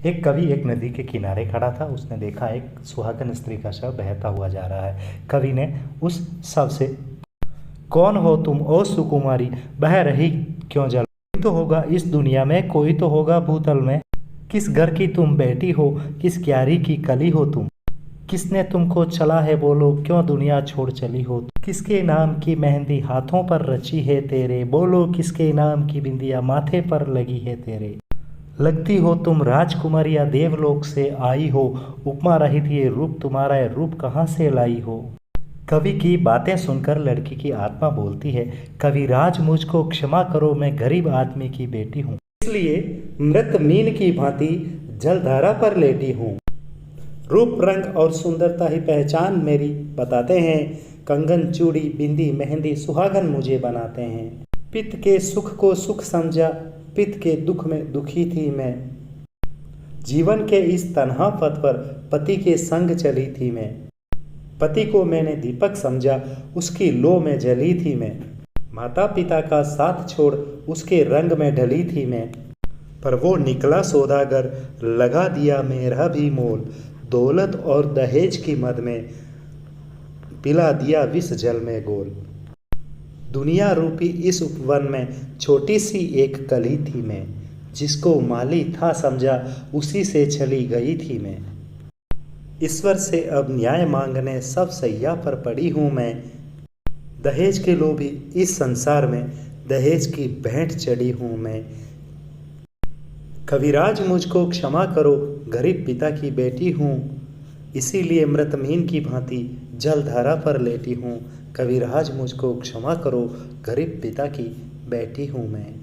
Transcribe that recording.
एक कवि एक नदी के किनारे खड़ा था। उसने देखा एक सुहागन स्त्री का शव बहता हुआ जा रहा है। कवि ने उस शव से, कौन हो तुम ओ सुकुमारी, बह रही क्यों जल? कोई तो होगा इस दुनिया में, कोई तो होगा भूतल में। किस घर की तुम बेटी हो, किस क्यारी की कली हो तुम? किसने तुमको चला है बोलो, क्यों दुनिया छोड़ चली हो? किसके नाम की मेहंदी हाथों पर रची है तेरे, बोलो किसके नाम की बिंदिया माथे पर लगी है तेरे? लगती हो तुम राजकुमारी या देवलोक से आई हो, उपमा रहित ये रूप तुम्हारा, ये रूप कहाँ से लाई हो? कवि की बातें सुनकर लड़की की आत्मा बोलती है, कविराज मुझको क्षमा करो, मैं गरीब आदमी की बेटी हूँ, इसलिए मृत मीन की भांति जलधारा पर लेटी हूँ। रूप रंग और सुंदरता ही पहचान मेरी बताते हैं, कंगन चूड़ी बिंदी मेहंदी सुहागन मुझे बनाते हैं। पित के सुख को सुख समझा, पित के दुख में दुखी थी मैं। जीवन के इस तन्हा पथ पर पति के संग चली थी मैं। पति को मैंने दीपक समझा, उसकी लो में जली थी मैं। माता पिता का साथ छोड़ उसके रंग में ढली थी मैं। पर वो निकला सौदागर, लगा दिया मेरा भी मोल। दौलत और दहेज की मद में पिला दिया विष जल में गोल। दुनिया रूपी इस उपवन में छोटी सी एक कली थी मैं। जिसको माली था समझा, उसी से चली गई थी मैं। ईश्वर से अब न्याय मांगने सब सैया पर पड़ी हूँ मैं। दहेज के लोभी इस संसार में दहेज की भेंट चढ़ी हूँ मैं। कविराज मुझको क्षमा करो, गरीब पिता की बेटी हूँ, इसीलिए मृतमीन की भांति जलधारा पर लेटी हूँ। कविराज मुझको क्षमा करो, गरीब पिता की बेटी हूँ मैं।